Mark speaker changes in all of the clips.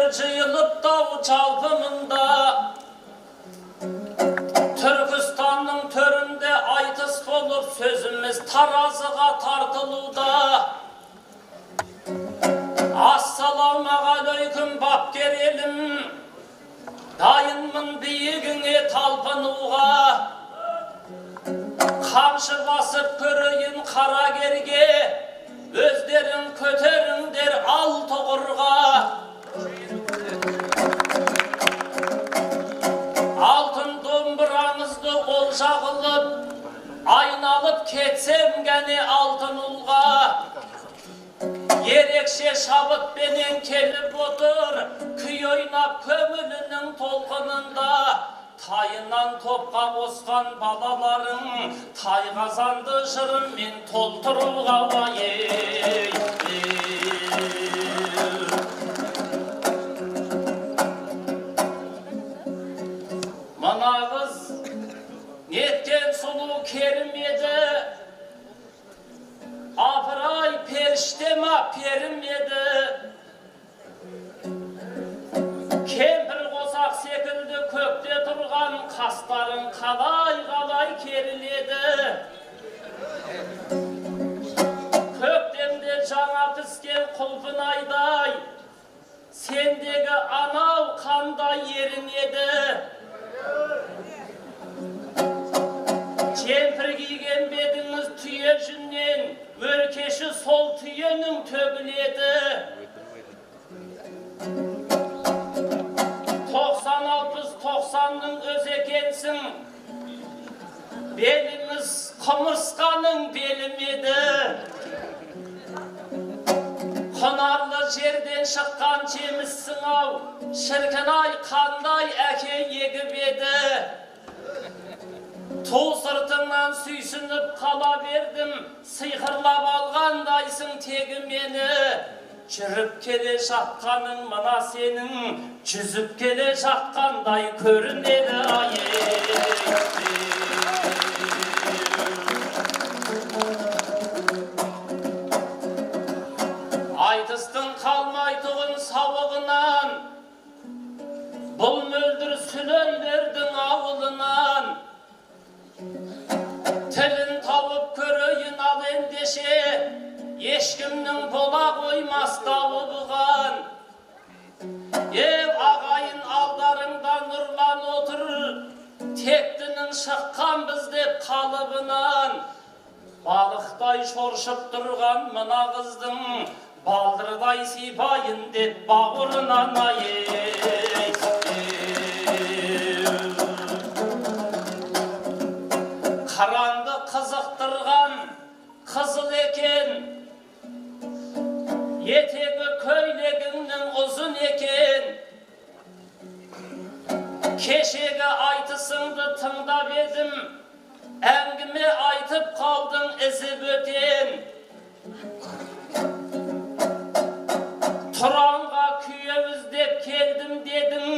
Speaker 1: Жігіттер жиылып тау жалпымында, Түркістанның төрінде айтыс болып сөзіміз таразыға тартылуда. Ассаламағалейкум бапкер елім, дайынмын биігіңе талпынуға. Қамшы басып көрейін қарагерге, өздерің көтеріңдер ал тұғырға. Алтын домбыраңызды олжа қылып, айналып кетсем гәне алтын ұлға. Ерекше шабытпенен келіп отыр, күй ойнап көңілінің толқынында. Тайынан топқа қосқан балаларың, тайғазанды жырымен толтыруға ей. Мына қыз неткен сұлу керім еді, апырай періште ма перім еді. Кемпір қосақ секілді көкте тұрған қастарын қалай керіледі. Көктемде жаңа піскен құлпын айдай, сендегі анау қандай ерінеді. Кемпір киген бетіңіз түйе жүннен, өркеші сол түйенің төгіледі. 90-60-90-ның өз екенсің, беліңіз құмырсқаның белім еді. Құнарлы жерден шыққан жеміссің ау, шіркін-ай қандай әке егіп еді. Ту сыртыңнан сүйсініп қала бердім, сиқырлап алғандайсың тегі мені. Жүріп келе жатқаның мына сенің, жүзіп келе жатқандай көрінеді Айтыстың қалмайтұғын сауығынан, бұл мөлдір сүлейлердің ауылынан. Тілін тауып көрейін ал ендеше, ешкімнің бола қоймас дауы бұған. Ағайын алдарыңда нұрлан отыр, тектінің шыққан біздеп қалыбынан. Балықтай шоршып тұрған мына қыздың, балдырдай сипайын деп бауырынан Қараңды қызықтырған қызыл екен, етегі көйлегіңнің ұзын екен. Кешегі айтысыңды тыңдап едім, әңгіме айтып қалдың ізі бөтен. Тұранға күйе іздеп келдім дедің,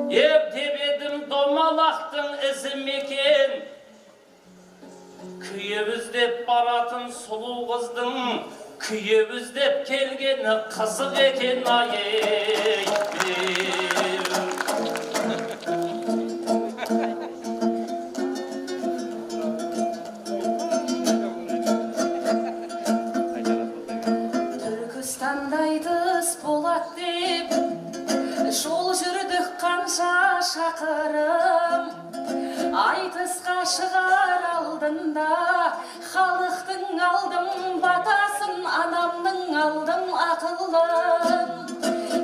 Speaker 1: деп едім домалақтың ізі мекен. Күйе іздеп баратын сұлу қыздың, күйе іздеп келгені қызық екен
Speaker 2: Түркістанда айтыс болат деп, жол жүрдік қанша шақырым. Айтысқа шығар алдында, халықтың алдым батасын, анамның алдым ақылым.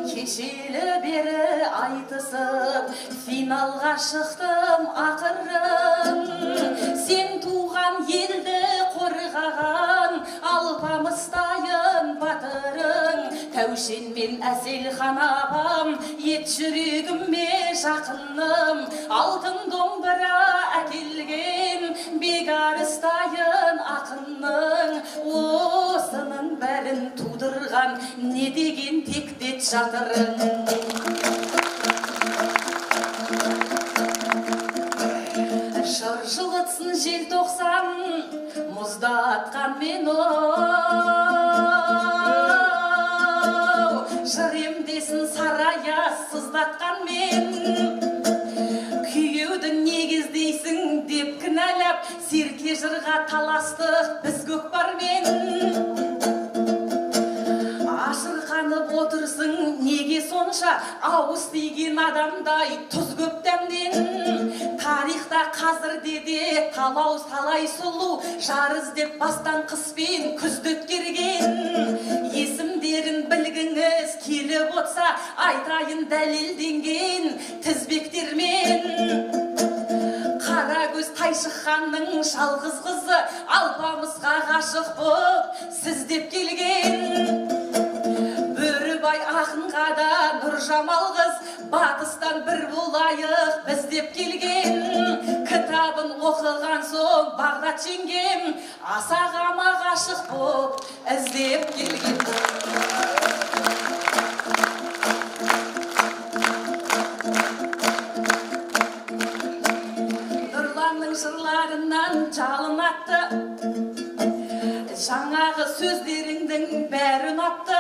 Speaker 2: Кешелі бері айтысып, финалға шықтым ақырым. Сен туған елді қорғаған, алпамыстайын батырың. Тәушен мен Әселхан апам, ет жүрегіме жақыным. Алтын домбыра әкелген, бегарыстайын ақынның. Осының бәрін тудырған, не деген тектет жатырың. Жыр жылытсын желтоқсан, мұздатқан мен таластық біз көкпармен. Ашырқанып отырсың неге сонша, ауыз тиген адамдай тұз көп дәмден. Тарихта қазірде де талай сұлу, жар іздеп бастан қыспен күзді өткерген. Есімдерін білгіңіз келіп отса, айтайын дәлелденген тізбектермен. Қара көз Тайшық ханның жалғыз қызы, Алпамысқа ғашық боп сіздеп келген. Бөрібай ақынға да Нұржамал қыз, батыстан бір болайық біздеп келген. Кітабын оқыған соң Бағдат жеңгем, асағама ғашық боп іздеп келген. Жырларынан жалын атты, жаңағы сөздеріңдің бәрі ұнапты.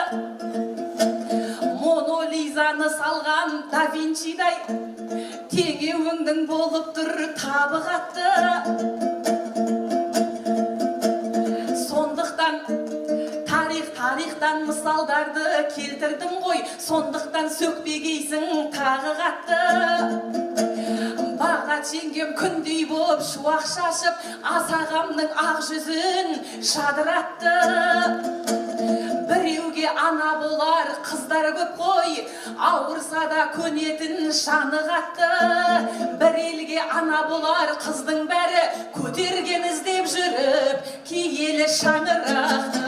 Speaker 2: Монолизаны салған Да Винчидай, теңеуіңдің болып тұр табы қатты. Сондықтан тарихтан мысалдарды келтірдім ғой, сондықтан сөкпегейсің тағы қатты. Бағдат жеңгем күндей боп шуақ шашып, асағамның ақ жүзін жадыратты. Біреуге ана болар қыздар көп қой, ауырса да көнетін жаны қатты. Бір елге ана болар қыздың бәрі, көтерген іздеп жүріп киелі шаңырақты.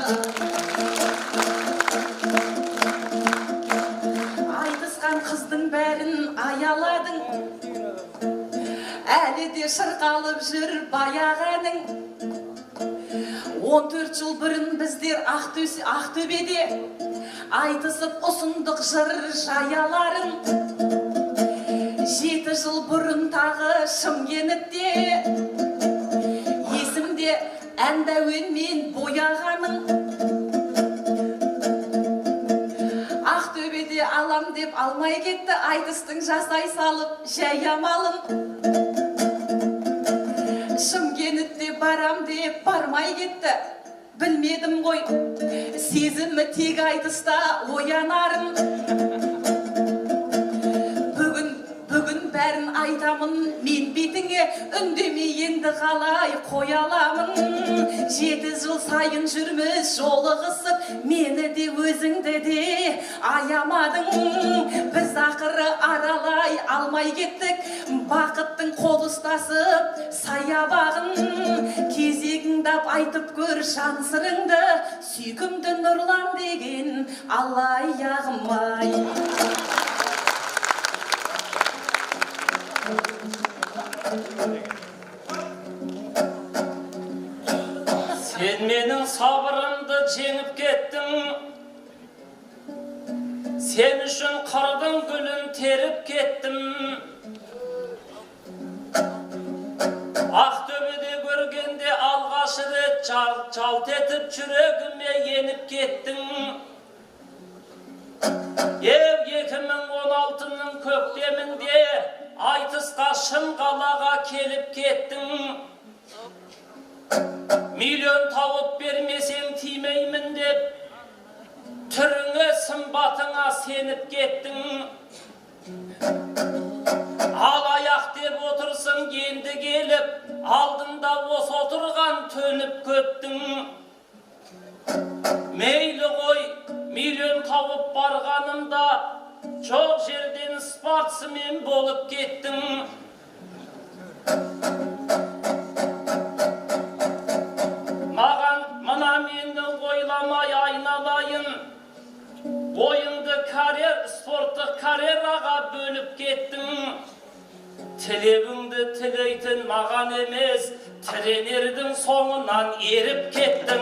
Speaker 2: Айтысқан қыздың бәрін аяладың, әлі де шырқалып жүр баяғы әнің. 14 жыл бұрын біздер Ақтөбеде айтысып ұсындық жыр жаяларын. 7 жыл бұрын тағы Шымкентте есімде әндәуенмен бояғаның. Ақтөбеде алам деп алмай кетті, айтыстың жасай салып жай амалын. Шымкентте барам деп бармай кетті, білмедім ғой, сезімі тек айтыста оянарын. Бүгін бәрін айтамын мен бетіңе, үндемей енді қалай қоя аламын. 7 жыл сайын жүрміз жолығысып, мені де өзіңді де аямадың. Біз ақыры аралай алмай кеттік, бақыттың қол ұстасып саябағын. Кезегіңдап айтып көр жан сырыңды, сүйкімді Нұрлан деген алаяғым-ай.
Speaker 1: Сен менің сабырымды жеңіп кеттің, сен үшін қырдың гүлін теріп кеттім. Ақтөбеде көргенде алғаш рет жалт етіп жүрегіме еніп кеттің. 2016-ның көктемінде айтысқа Шымқалаға келіп кеттің. Миллион тауып бермесең тимеймін деп, түріңе сымбатыңа сеніп кеттің. Алаяқ деп отырсың енді келіп, алдында осы отырған төніп көптің. Мейлі ғой, миллион тауып барғанымда, жоқ жерден спортсмен болып кеттің. Маған мына мені ойламай айналайын, бойыңды спорттық карьераға бөліп кеттің. Тілегіңді тілейтін маған емес, тренердің соңынан еріп кеттің.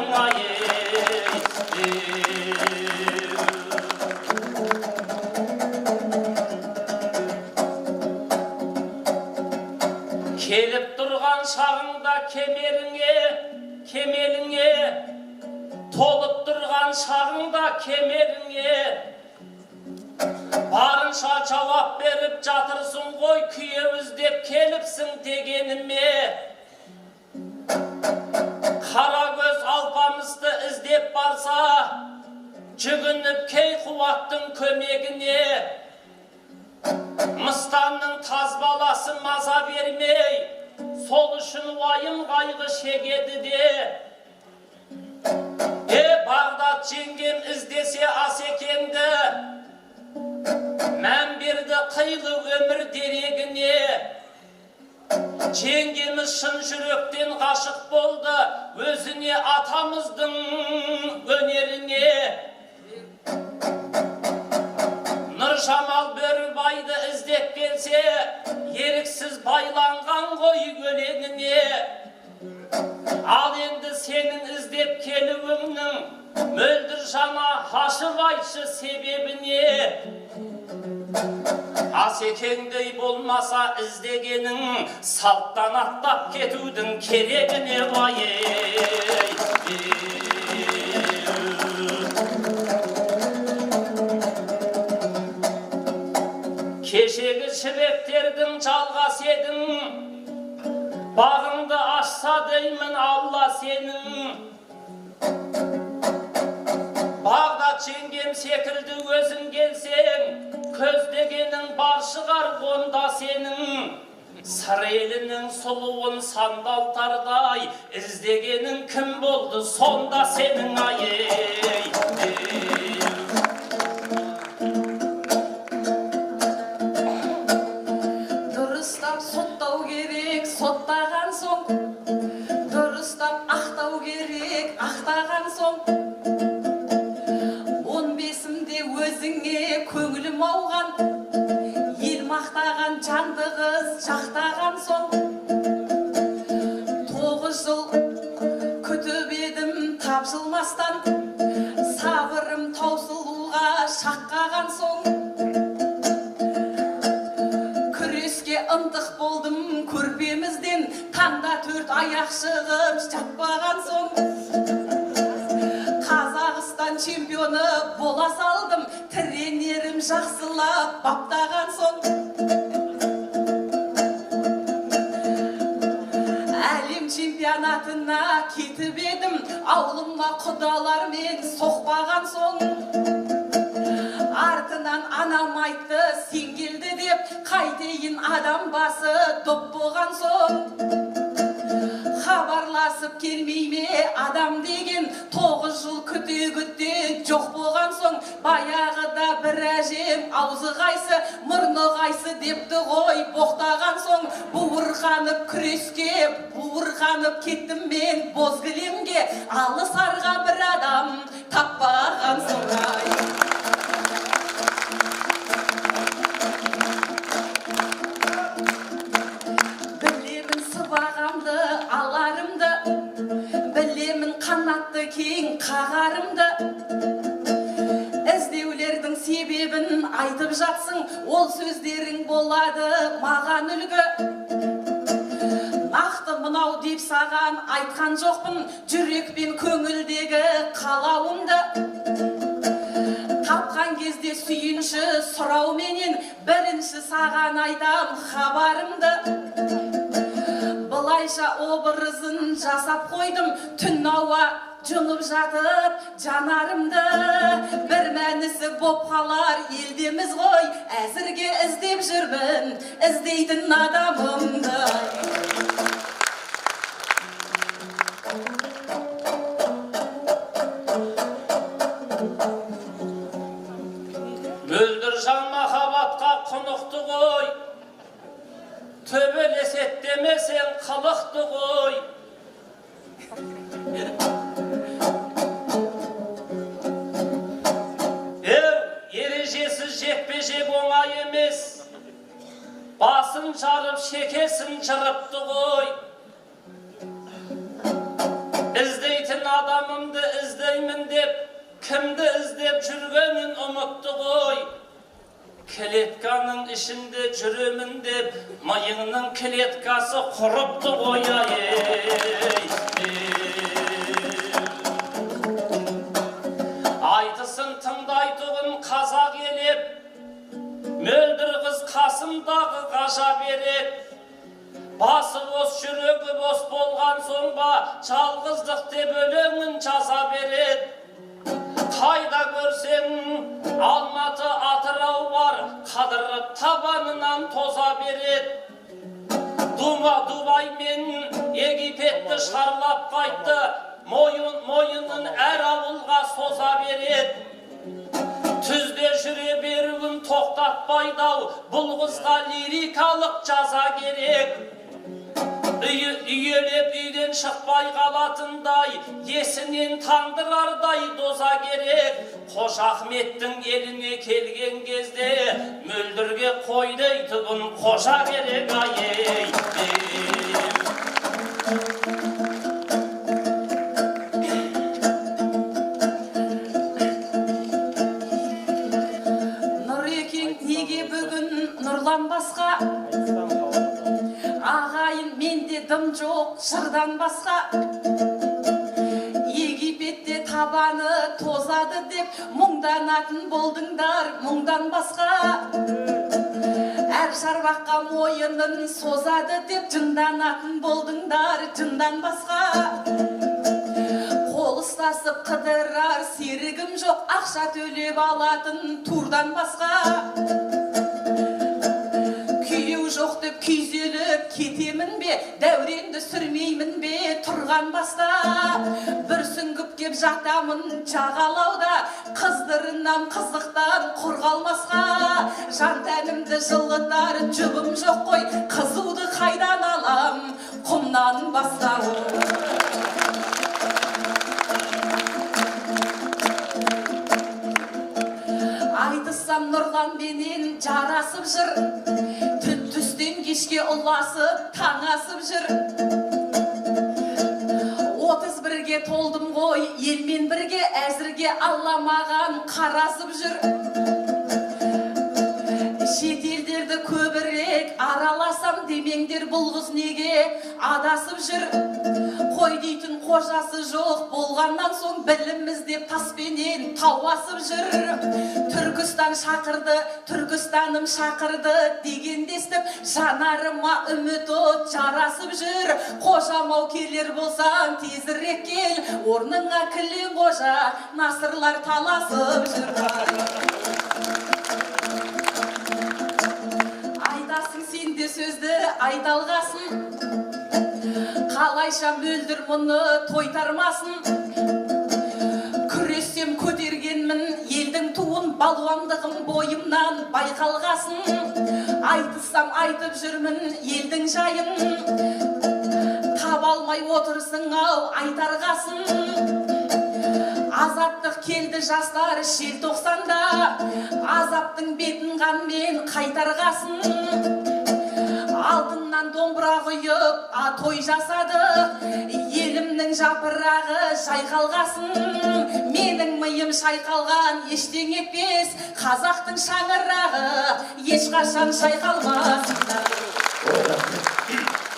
Speaker 1: Келіп тұрған шағыңда кемеліңе, толып тұрған шағыңда кемеріңе, барынша жауап беріп жатырсың ғой, күйеу іздеп келіпсің дегеніме. Kara göz alpamızды іздеп барса, жүгініп кей қуаттың көмегіне, Мыстанның таз баласы маза бермей, сол үшін уайым қайғы шегеді де. Бағдат жеңгем іздесе Асекеңді, мән берді қилы өмір дерегіне. Жеңгеміз шын жүректен ғашық болды, өзіне атамыздың өнеріне. Нұржамал Бөрібайды іздеп келсе, еріксіз байланған ғой өлеңіне. Ал енді сенің іздеп келуіңнің мөлдір жана ашып айтшы себебіне. Асекеңдей болмаса іздегенің салттан аттап кетудің керегіне бай. Кешегі жібектердің жалғас едің, бағыңды ашса деймін Алла сенің. Бағдат жеңгем секілді өзің келсең, көздегенің бар шығар онда сенің. Сыр елінің сұлуын сандалтардай, іздегенің кім болды сонда сенің ай.
Speaker 2: Дұрыстап соттау керек, соттаған соң. Дұрыстап ақтау керек, ақтаған соң. 15-імде өзіңе көңілім ауған, ел мақтаған жанды қыз жақтаған соң. 9 жыл күтіп едім тапжылмастан, сабырым таусылуға шаққаған соң. Күреске ынтық болдым көрпемізден, таңда 4 аяқ шығып жатпаған соң. Қазақстан чемпионы бола салдым, тренерім жақсылап баптаған соң. Әлем чемпионатына кетіп едім, ауылыма құдалармен соқпаған соң. Артынан анам айтты, сен келді деп, қайтейін адам басы доп болған соң. Хабарласып келмей ме адам деген, 9 жыл күте жоқ болған соң. Баяғыда бір әжем аузы қайсы, мұрны қайсы депті ғой боқтаған соң. Буырқанып күреске, буырқанып кеттім мен боз кілемге, алыс арға бір адам таппаған соң. Білемін сыбағамды, аларымды, білемін қанатты кең қағарымды. Іздеулердің себебін айтып жатсың, ол сөздерің болады маған үлгі. Нақты мынау деп саған айтқан жоқпын, жүрекпен көңілдегі қалауымды. Тапқан кезде сүйінші сұрауменен, бірінші саған айтам хабарымды. Былайша образын жасап қойдым, түн ауа жұмып жатып жанарымды. Бір мәнісі боп қалар елдеміз ғой, әзірге іздеп жүрмін іздейтін адамымды.
Speaker 1: Мөлдір жан махаббатқа құнықты ғой, төбелесет демесең қылықты ғой. Ережесіз жекпе-жек оңай емес, басын жарып шекесін жырыпты ғой. Іздейтін адамымды іздеймін деп, кімді іздеп жүргенін ұмытты ғой. Клетканың ішінде жүремін деп, миыңның клеткасы құрыпты ғой. Айтысын тыңдайтұғын қазақ елеп, мөлдір қыз қасымдағы ғажап ерек. Басы бос, жүрегі бос болған соң ба, жалғыздық деп өлеңін жаза береді. Қайда көрсең, Алматы, Атырау бар, қадырып табанынан тоза береді. Дубай мен Египетті шарлап қайтты, мойынын әр ауылға соза береді. Түзде жүре беруін тоқтатпайды-ау, бұл қызға лирикалық жаза керек. Үйелеп үйден шықпай қалатындай, есінен тандырардай доза керек. Қош Ахметтің еліне келген кезде, мөлдірге қойдайтұғын қожа керек ай.
Speaker 2: Нұрекең неге бүгін нұрланбасқа? Ағайын менде дым жоқ жырдан басқа. Египетте табаны тозады деп мұңданатын болдыңдар мұңдан басқа. Әр шарбаққа мойынын созады деп жынданатын болдыңдар жындан басқа. Қол ұстасып қыдырар серігім жоқ, ақша төлеп алатын турдан басқа. Жоқ деп күйзеліп кетемін бе, дәуренді сүрмеймін бе тұрған баста. Бір сүңгіп кеп жатамын жағалауда, қыздырынам қызықтан құр қалмасқа. Жан тәнімді жылытар жұбым жоқ қой, қызуды қайдан алам құмнан басқа. Айтысам Нұрланменен жарасып жүр, түстен кешке ұласып таңасып жүр. 31-ге толдым ғой, елмен бірге әзірге Алла маған қарасып жүр. Шетелдерді көбірек араласам демеңдер, бұл қыз неге адасып жүр. Қой дейтін қожасы жоқ болғаннан соң, білім іздеп таспенен тауасып жүр. Түркістан шақырды, Түркістаным шақырды дегенде естіп, жанарыма үміт от жарасып жүр. Қожам-ау келер болсаң тезірек кел, орныңа кілең қожа насырлар таласып жүр. Айтасың сенде сөзді айталғасын, қалайша мөлдір мұны тойтармасын. Күрессем көтергенмін елдің туын, балуандығым бойымнан байқалғасын. Айтысам айтып жүрмін елдің жайын, таба алмай отырсың-ау айтарғасын. Азаттық келді жастар желтоқсанда, азаптың бетін қанмен қайтарғасын. Алтыннан домбыра құйып той жасадық, елімнің жапырағы жайқалғасын. Менің миым шайқалған ештең етпес, қазақтың шаңырағы ешқашан шайқалмасын.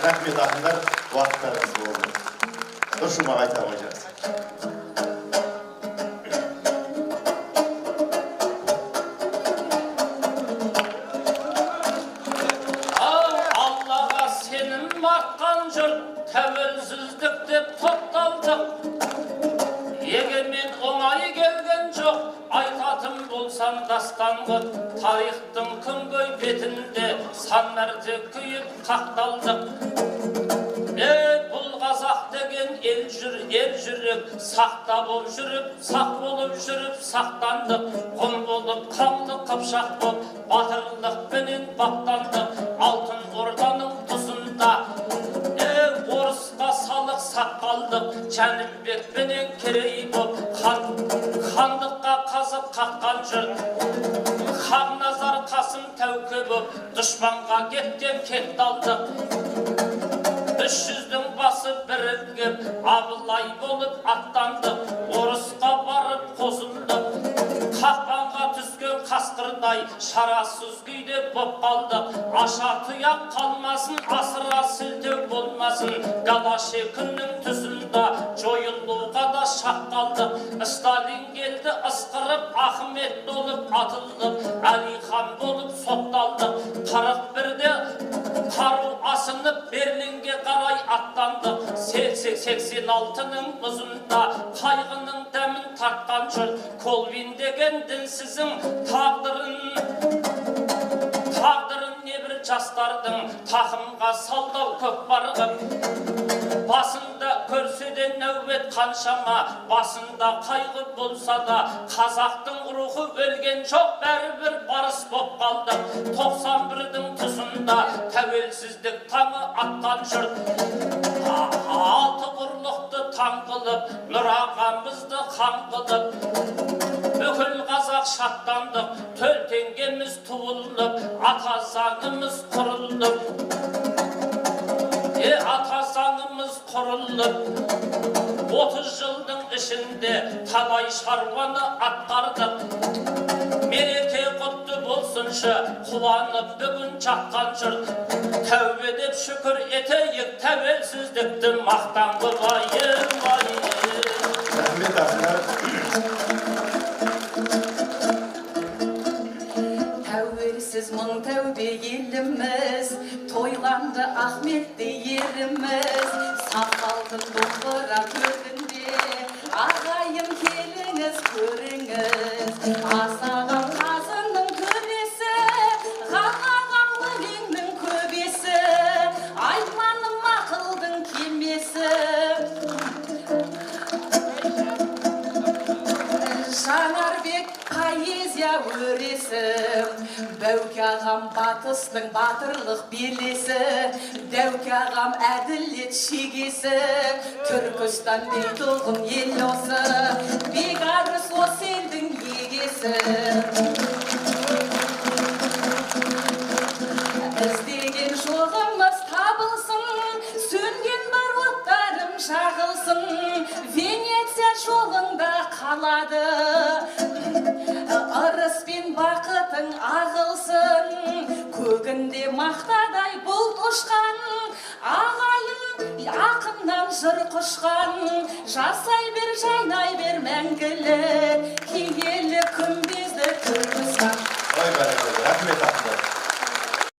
Speaker 3: Рахмет ақындар, уақыттарыңыз болды. Бір шумақ айта алмай жатсың.
Speaker 1: Тәуелсіздік деп тоқталдық, егермен оңай келген жоқ. Айтатын болсам дастанғы, тарихтың күнгөй бетінде сан мәрте күйіп қақталдық. Бұл қазақ деген ел жүрек, сақта болып жүріп, сақ болып жүріп сақтандық. Құм болып қаңлы қыпшақ болып, батырлықпенен баптандық. Алтын орданың тұсында орысқа салық саққалдық, Жәнібекпенен керей боп, хандыққа қазып қаққан жұрт. Хақназар Қасым Тәуке боп, дұшпанға кеткен кекталдық. 300-дің басы бірігіп, Абылай болып аттандық. Орысқа барып қосылдық, қақпанға түскен қасқырдай шарасыз күйде боп қалдық. Аша тұяқ қалмасын, асыра сілтеу болмасын. Галаши күннің тұсында жойылуға да шақ қалдық. Сталин келді ысқырып, Ахмет болып атылдық. Әлихан болып сотталдық. 41-де қару асыны асынып Берлинге қарай аттандық 86-ның мұзында қайғының дәмін тартқан жұрт Колвин деген дінсізің тағдырын небір жастардың тақымға салдау көк барғып басында көрсе де нәубет қаншама басында қайғы болса да қазақтың рухы өлген жоқ бәрібір барыс боп қалды 91-дің тұсында тәуелсіздік таңы атқан жұрт алты құрлықты таң қылып нұр ағамызды қан қылып бүкіл қазақ шаттандық төл теңгеміз туылып ата заңымыз құрылып ата заңымыз құрылып 30 жылдың ішінде талай шаруаны атқардық мереке құтты болсыншы қуанып бүгін жатқан жұрт тәубе деп шүкір етейік тәуелсіздікті мақтанғы байым
Speaker 3: рахмет ақындар.
Speaker 2: Тәуелсіз мың тәубе еліміз тойланды Ахметті еріміз сақалдың домбыра төрінде ағайын келіңіз көріңіз асаған қазының төресі ғанаған өлеңнің көбесі айтманым ақылдың кемесі Жанарбек поэзия өресі Бәуке ағам батыстың батырлық белесі Дәуке ағам әділет шегесі Түркістан бейтұғын ел осы Бегарыс осы елдің егесі Іздеген жоғымыз табылсын Сөнген бар оттарым жағылсын Венеция жолында қалады Ырыс пен бақытың ағылсын Көгінде мақтадай бұлт ұшқан Ағайын ақыннан жыр құшқан Жасай бер, жайнай бер мәңгілік Киелі күмбезді Түркістан.
Speaker 3: Ой, бәрекелді.